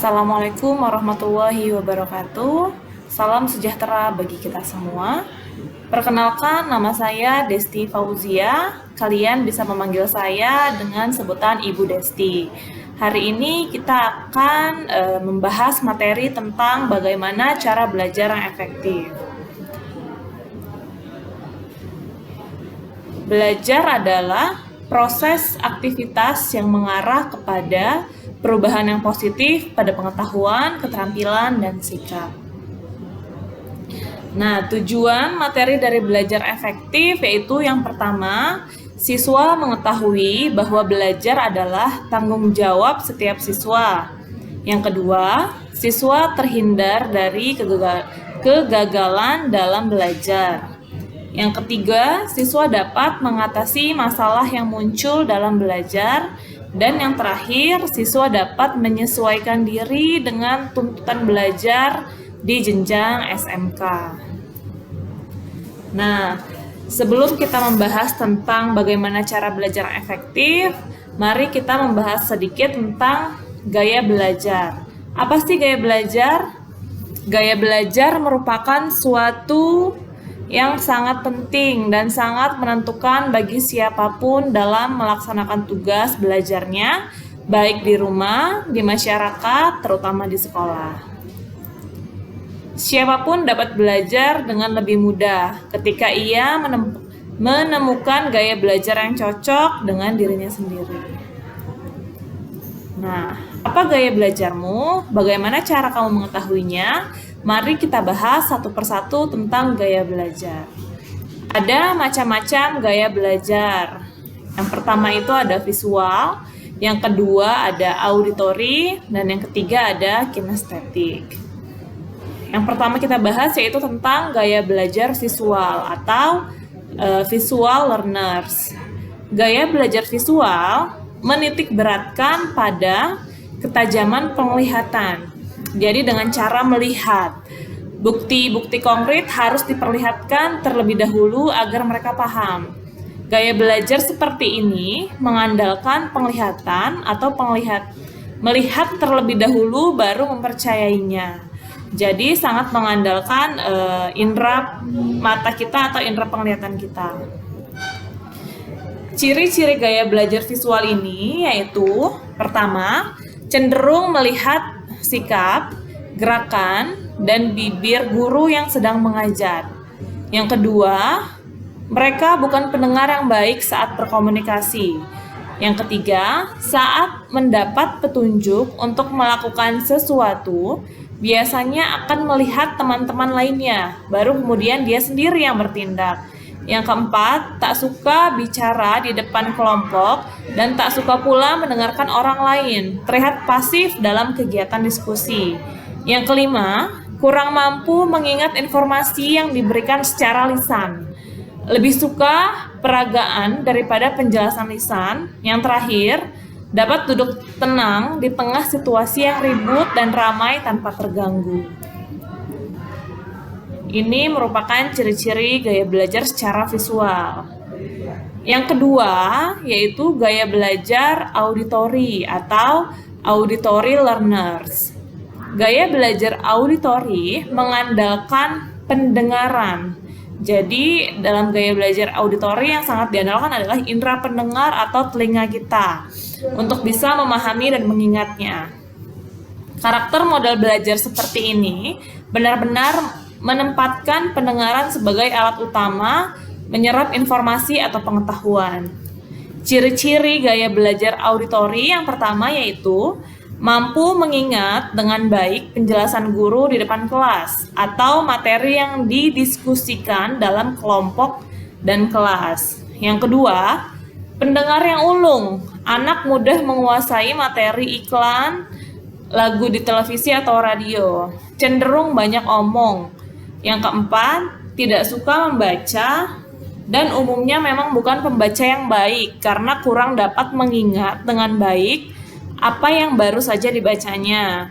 Assalamualaikum warahmatullahi wabarakatuh. Salam sejahtera bagi kita semua. Perkenalkan, nama saya Desti Fauzia. Kalian bisa memanggil saya dengan sebutan Ibu Desti. Hari ini kita akan membahas materi tentang bagaimana cara belajar yang efektif. Belajar adalah proses aktivitas yang mengarah kepada perubahan yang positif pada pengetahuan, keterampilan, dan sikap. Nah, tujuan materi dari belajar efektif yaitu yang pertama, siswa mengetahui bahwa belajar adalah tanggung jawab setiap siswa. Yang kedua, siswa terhindar dari kegagalan dalam belajar. Yang ketiga, siswa dapat mengatasi masalah yang muncul dalam belajar. Dan yang terakhir, siswa dapat menyesuaikan diri dengan tuntutan belajar di jenjang SMK. Nah, sebelum kita membahas tentang bagaimana cara belajar efektif, mari kita membahas sedikit tentang gaya belajar. Apa sih gaya belajar? Gaya belajar merupakan suatu yang sangat penting dan sangat menentukan bagi siapapun dalam melaksanakan tugas belajarnya, baik di rumah, di masyarakat, terutama di sekolah. Siapapun dapat belajar dengan lebih mudah ketika ia menemukan gaya belajar yang cocok dengan dirinya sendiri. Nah, apa gaya belajarmu? Bagaimana cara kamu mengetahuinya? Mari kita bahas satu persatu tentang gaya belajar. Ada macam-macam gaya belajar. Yang pertama itu ada visual, yang kedua ada auditory, dan yang ketiga ada kinestetik. Yang pertama kita bahas yaitu tentang gaya belajar visual atau visual learners. Gaya belajar visual menitik beratkan pada ketajaman penglihatan. Jadi dengan cara melihat, bukti-bukti konkret harus diperlihatkan terlebih dahulu agar mereka paham. Gaya belajar seperti ini mengandalkan penglihatan atau melihat terlebih dahulu baru mempercayainya. Jadi sangat mengandalkan indera mata kita atau indera penglihatan kita. Ciri-ciri gaya belajar visual ini yaitu pertama, cenderung melihat sikap, gerakan, dan bibir guru yang sedang mengajar. Yang kedua, mereka bukan pendengar yang baik saat berkomunikasi. Yang ketiga, saat mendapat petunjuk untuk melakukan sesuatu, biasanya akan melihat teman-teman lainnya, baru kemudian dia sendiri yang bertindak. Yang keempat, tak suka bicara di depan kelompok dan tak suka pula mendengarkan orang lain, terlihat pasif dalam kegiatan diskusi. Yang kelima, kurang mampu mengingat informasi yang diberikan secara lisan. Lebih suka peragaan daripada penjelasan lisan. Yang terakhir, dapat duduk tenang di tengah situasi yang ribut dan ramai tanpa terganggu. Ini merupakan ciri-ciri gaya belajar secara visual. Yang kedua, yaitu gaya belajar auditory atau auditory learners. Gaya belajar auditory mengandalkan pendengaran. Jadi, dalam gaya belajar auditory yang sangat diandalkan adalah indera pendengar atau telinga kita untuk bisa memahami dan mengingatnya. Karakter model belajar seperti ini benar-benar menempatkan pendengaran sebagai alat utama menyerap informasi atau pengetahuan. Ciri-ciri gaya belajar auditory yang pertama yaitu mampu mengingat dengan baik penjelasan guru di depan kelas atau materi yang didiskusikan dalam kelompok dan kelas. Yang kedua, pendengar yang ulung. Anak mudah menguasai materi iklan, lagu di televisi atau radio. Cenderung banyak omong. Yang keempat, tidak suka membaca dan umumnya memang bukan pembaca yang baik karena kurang dapat mengingat dengan baik apa yang baru saja dibacanya.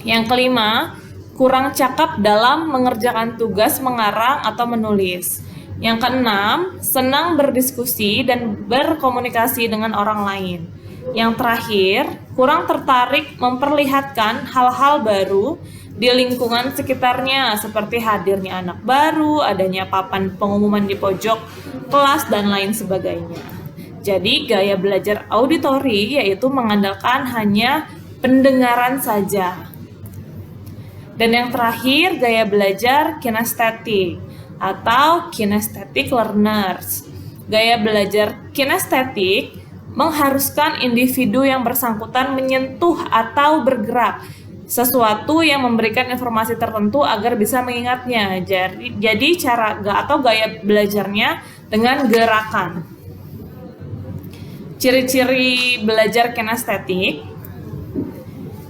Yang kelima, kurang cakap dalam mengerjakan tugas mengarang atau menulis. Yang keenam, senang berdiskusi dan berkomunikasi dengan orang lain. Yang terakhir, kurang tertarik memperlihatkan hal-hal baru di lingkungan sekitarnya seperti hadirnya anak baru, adanya papan pengumuman di pojok kelas, dan lain sebagainya. Jadi gaya belajar auditori yaitu mengandalkan hanya pendengaran saja. Dan yang terakhir, gaya belajar kinestetik atau kinesthetic learners. Gaya belajar kinestetik mengharuskan individu yang bersangkutan menyentuh atau bergerak sesuatu yang memberikan informasi tertentu agar bisa mengingatnya. Jadi cara atau gaya belajarnya dengan gerakan. Ciri-ciri belajar kinestetik.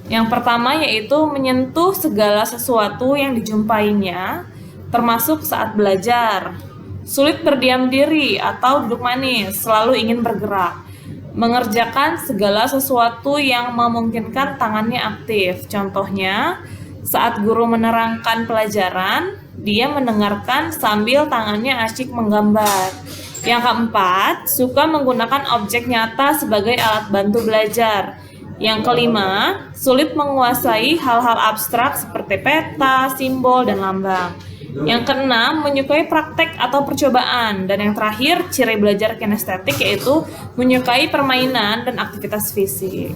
Yang pertama yaitu menyentuh segala sesuatu yang dijumpainya, termasuk saat belajar. Sulit berdiam diri atau duduk manis, selalu ingin bergerak. Mengerjakan segala sesuatu yang memungkinkan tangannya aktif. Contohnya, saat guru menerangkan pelajaran, dia mendengarkan sambil tangannya asyik menggambar. Yang keempat, suka menggunakan objek nyata sebagai alat bantu belajar. Yang kelima, sulit menguasai hal-hal abstrak seperti peta, simbol, dan lambang. Yang keenam, menyukai praktek atau percobaan. Dan yang terakhir, ciri belajar kinestetik yaitu menyukai permainan dan aktivitas fisik.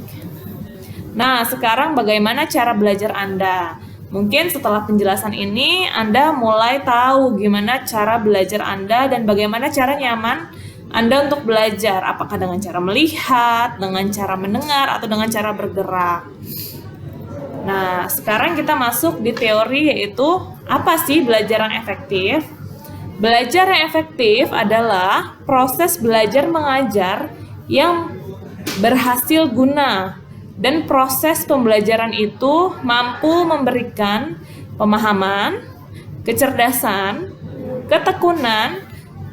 Nah, sekarang bagaimana cara belajar Anda? Mungkin setelah penjelasan ini, Anda mulai tahu gimana cara belajar Anda dan bagaimana cara nyaman Anda untuk belajar, apakah dengan cara melihat, dengan cara mendengar, atau dengan cara bergerak. Nah, sekarang kita masuk di teori yaitu apa sih belajar yang efektif? Belajar yang efektif adalah proses belajar mengajar yang berhasil guna dan proses pembelajaran itu mampu memberikan pemahaman, kecerdasan, ketekunan,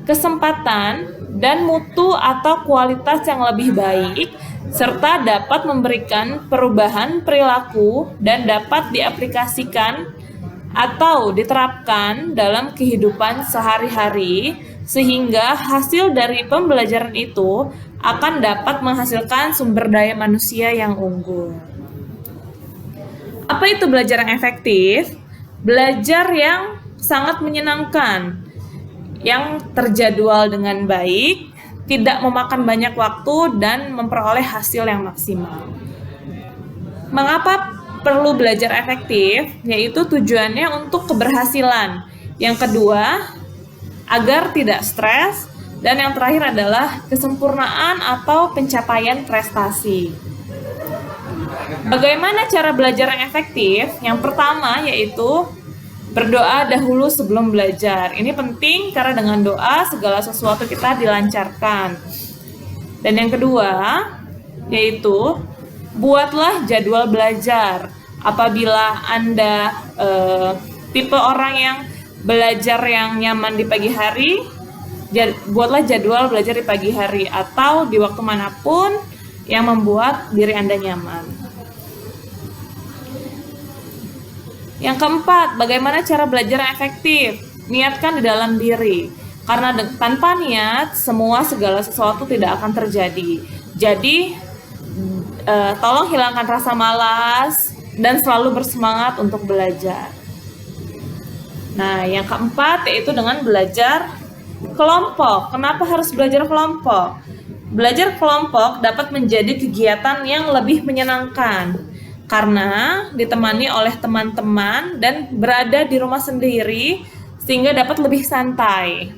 kesempatan, dan mutu atau kualitas yang lebih baik, serta dapat memberikan perubahan perilaku dan dapat diaplikasikan atau diterapkan dalam kehidupan sehari-hari, sehingga hasil dari pembelajaran itu akan dapat menghasilkan sumber daya manusia yang unggul. Apa itu belajar yang efektif? Belajar yang sangat menyenangkan, yang terjadwal dengan baik, tidak memakan banyak waktu, dan memperoleh hasil yang maksimal. Mengapa perlu belajar efektif? Yaitu tujuannya untuk keberhasilan. Yang kedua, agar tidak stres. Dan yang terakhir adalah kesempurnaan atau pencapaian prestasi. Bagaimana cara belajar yang efektif? Yang pertama yaitu berdoa dahulu sebelum belajar. Ini penting karena dengan doa segala sesuatu kita dilancarkan. Dan yang kedua yaitu buatlah jadwal belajar. Apabila Anda tipe orang yang belajar yang nyaman di pagi hari, buatlah jadwal belajar di pagi hari atau di waktu manapun yang membuat diri Anda nyaman. Yang keempat, bagaimana cara belajar yang efektif? Niatkan di dalam diri. Karena tanpa niat, segala sesuatu tidak akan terjadi. Jadi, tolong hilangkan rasa malas dan selalu bersemangat untuk belajar. Nah, yang keempat yaitu dengan belajar kelompok. Kenapa harus belajar kelompok? Belajar kelompok dapat menjadi kegiatan yang lebih menyenangkan karena ditemani oleh teman-teman dan berada di rumah sendiri sehingga dapat lebih santai.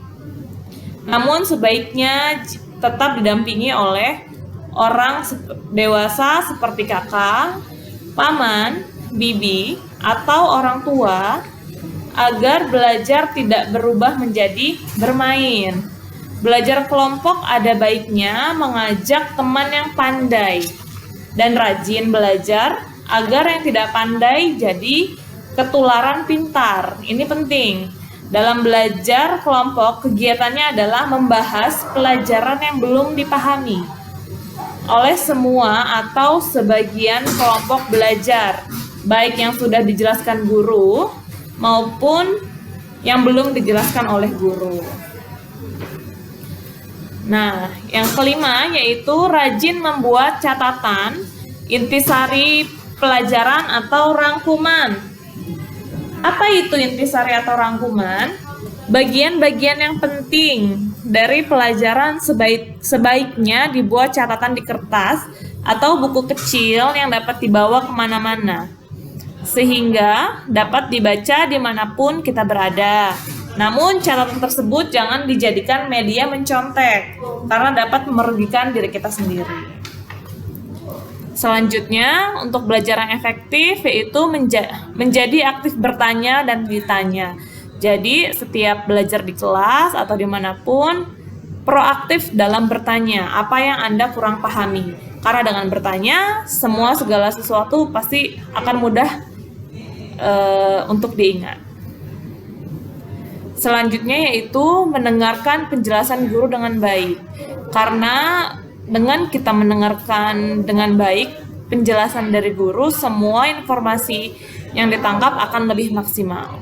Namun sebaiknya tetap didampingi oleh orang dewasa seperti kakak, paman, bibi, atau orang tua agar belajar tidak berubah menjadi bermain. Belajar kelompok ada baiknya mengajak teman yang pandai dan rajin belajar agar yang tidak pandai jadi ketularan pintar. Ini penting. Dalam belajar kelompok, kegiatannya adalah membahas pelajaran yang belum dipahami oleh semua atau sebagian kelompok belajar, baik yang sudah dijelaskan guru maupun yang belum dijelaskan oleh guru. Nah, yang kelima yaitu rajin membuat catatan, intisari pelajaran atau rangkuman. Apa itu intisari atau rangkuman? Bagian-bagian yang penting dari pelajaran sebaiknya dibuat catatan di kertas atau buku kecil yang dapat dibawa kemana-mana, sehingga dapat dibaca dimanapun kita berada. Namun catatan tersebut jangan dijadikan media mencontek, karena dapat merugikan diri kita sendiri. Selanjutnya, untuk belajar yang efektif yaitu menjadi aktif bertanya dan ditanya. Jadi, setiap belajar di kelas atau dimanapun, proaktif dalam bertanya apa yang Anda kurang pahami. Karena dengan bertanya, segala sesuatu pasti akan mudah untuk diingat. Selanjutnya yaitu mendengarkan penjelasan guru dengan baik. Karena dengan kita mendengarkan dengan baik penjelasan dari guru, semua informasi yang ditangkap akan lebih maksimal.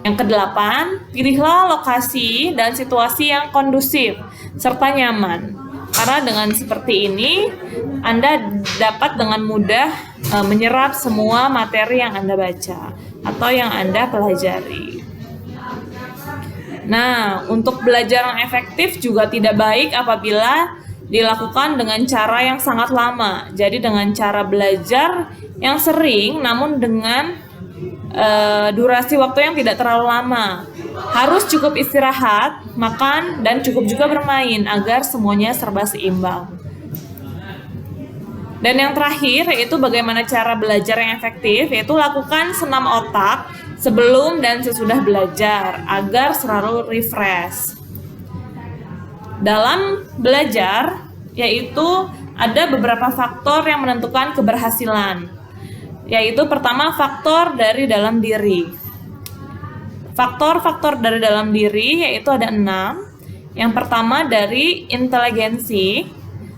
Yang kedelapan, pilihlah lokasi dan situasi yang kondusif serta nyaman. Karena dengan seperti ini, Anda dapat dengan mudah menyerap semua materi yang Anda baca atau yang Anda pelajari. Nah, untuk belajar yang efektif juga tidak baik apabila dilakukan dengan cara yang sangat lama. Jadi dengan cara belajar yang sering namun dengan durasi waktu yang tidak terlalu lama. Harus cukup istirahat, makan, dan cukup juga bermain agar semuanya serba seimbang. Dan yang terakhir yaitu bagaimana cara belajar yang efektif, yaitu lakukan senam otak sebelum dan sesudah belajar agar selalu refresh. Dalam belajar yaitu ada beberapa faktor yang menentukan keberhasilan. Yaitu pertama, faktor dari dalam diri. Faktor-faktor dari dalam diri yaitu ada 6. Yang pertama dari inteligensi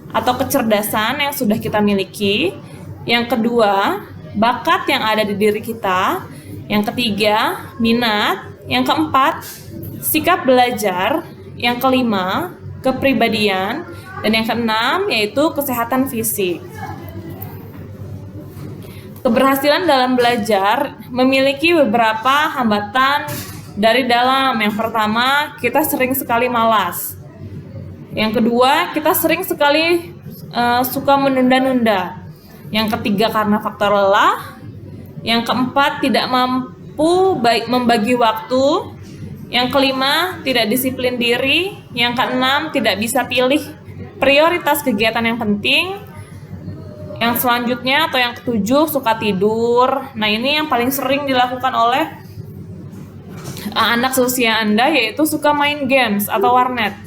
atau kecerdasan yang sudah kita miliki. Yang kedua, bakat yang ada di diri kita. Yang ketiga, minat. Yang keempat, sikap belajar. Yang kelima, kepribadian. Dan yang keenam yaitu kesehatan fisik. Keberhasilan dalam belajar memiliki beberapa hambatan dari dalam. Yang pertama, kita sering sekali malas. Yang kedua, kita sering sekali suka menunda-nunda. Yang ketiga, karena faktor lelah. Yang keempat, tidak mampu membagi waktu. Yang kelima, tidak disiplin diri. Yang keenam, tidak bisa pilih prioritas kegiatan yang penting. Yang selanjutnya atau yang ketujuh, suka tidur. Nah, ini yang paling sering dilakukan oleh anak seusia Anda, yaitu suka main games atau warnet.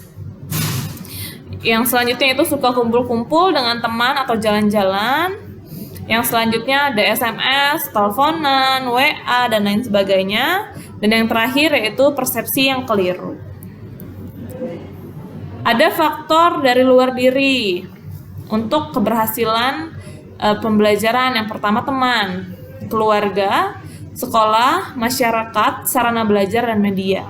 Yang selanjutnya itu suka kumpul-kumpul dengan teman atau jalan-jalan. Yang selanjutnya ada SMS, teleponan, WA, dan lain sebagainya. Dan yang terakhir yaitu persepsi yang keliru. Ada faktor dari luar diri untuk keberhasilan pembelajaran. Yang pertama, teman, keluarga, sekolah, masyarakat, sarana belajar, dan media.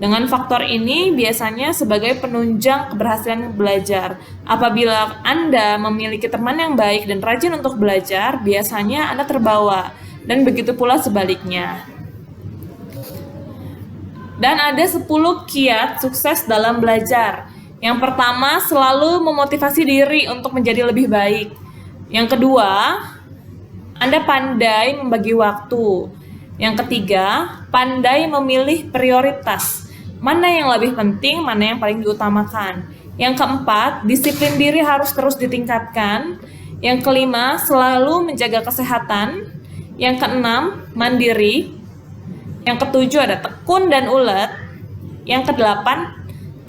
Dengan faktor ini biasanya sebagai penunjang keberhasilan belajar. Apabila Anda memiliki teman yang baik dan rajin untuk belajar, biasanya Anda terbawa, dan begitu pula sebaliknya. Dan ada 10 kiat sukses dalam belajar. Yang pertama, selalu memotivasi diri untuk menjadi lebih baik. Yang kedua, Anda pandai membagi waktu. Yang ketiga, pandai memilih prioritas. Mana yang lebih penting, mana yang paling diutamakan. Yang keempat, disiplin diri harus terus ditingkatkan. Yang kelima, selalu menjaga kesehatan. Yang keenam, mandiri. Yang ketujuh ada tekun dan ulet. Yang kedelapan,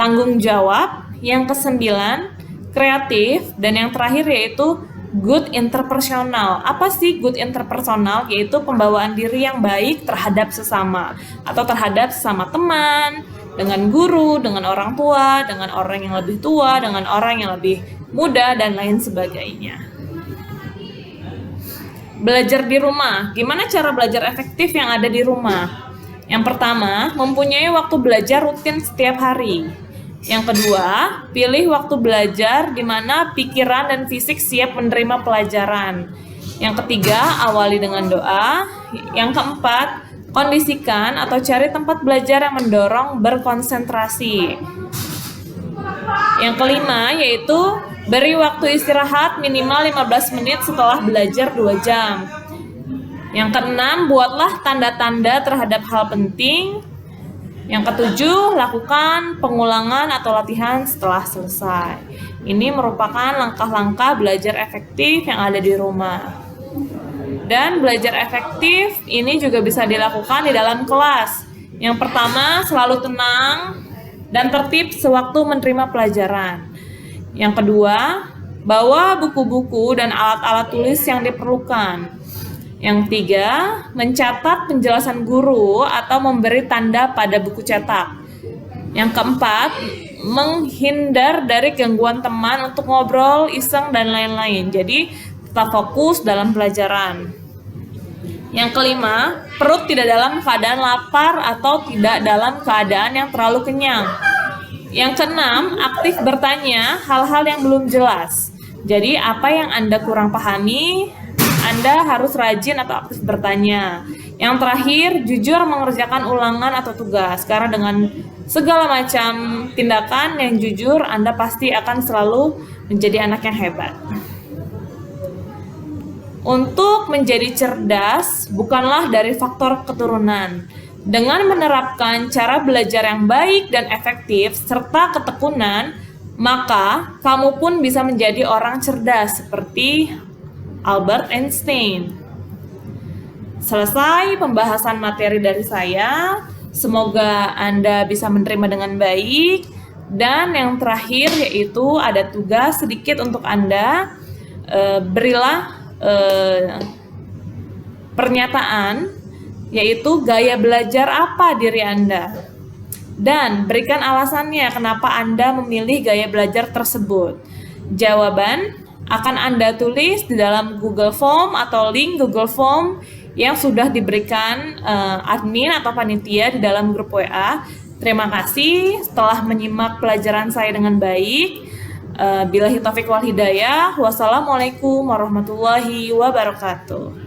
tanggung jawab. Yang kesembilan, kreatif. Dan yang terakhir yaitu good interpersonal. Apa sih good interpersonal? Yaitu pembawaan diri yang baik terhadap sesama atau terhadap sesama teman, dengan guru, dengan orang tua, dengan orang yang lebih tua, dengan orang yang lebih muda, dan lain sebagainya. Belajar di rumah. Gimana cara belajar efektif yang ada di rumah? Yang pertama, mempunyai waktu belajar rutin setiap hari. Yang kedua, pilih waktu belajar di mana pikiran dan fisik siap menerima pelajaran. Yang ketiga, awali dengan doa. Yang keempat, kondisikan atau cari tempat belajar yang mendorong berkonsentrasi. Yang kelima, yaitu beri waktu istirahat minimal 15 menit setelah belajar 2 jam. Yang keenam, buatlah tanda-tanda terhadap hal penting. Yang ketujuh, lakukan pengulangan atau latihan setelah selesai. Ini merupakan langkah-langkah belajar efektif yang ada di rumah. Dan belajar efektif ini juga bisa dilakukan di dalam kelas. Yang pertama, selalu tenang dan tertib sewaktu menerima pelajaran. Yang kedua, bawa buku-buku dan alat-alat tulis yang diperlukan. Yang ketiga, mencatat penjelasan guru atau memberi tanda pada buku cetak. Yang keempat, menghindar dari gangguan teman untuk ngobrol, iseng, dan lain-lain. Jadi, tetap fokus dalam pelajaran. Yang kelima, perut tidak dalam keadaan lapar atau tidak dalam keadaan yang terlalu kenyang. Yang keenam, aktif bertanya hal-hal yang belum jelas. Jadi, apa yang Anda kurang pahami, Anda harus rajin atau aktif bertanya. Yang terakhir, jujur mengerjakan ulangan atau tugas. Karena dengan segala macam tindakan yang jujur, Anda pasti akan selalu menjadi anak yang hebat. Untuk menjadi cerdas bukanlah dari faktor keturunan. Dengan menerapkan cara belajar yang baik dan efektif serta ketekunan, maka kamu pun bisa menjadi orang cerdas seperti Albert Einstein. Selesai pembahasan materi dari saya. Semoga Anda bisa menerima dengan baik. Dan yang terakhir yaitu ada tugas sedikit untuk Anda. Berilah pernyataan, yaitu gaya belajar apa diri Anda. Dan berikan alasannya kenapa Anda memilih gaya belajar tersebut. Jawaban akan Anda tulis di dalam Google Form atau link Google Form yang sudah diberikan admin atau panitia di dalam grup WA. Terima kasih telah menyimak pelajaran saya dengan baik. Billahi taufiq wal hidayah. Wassalamualaikum warahmatullahi wabarakatuh.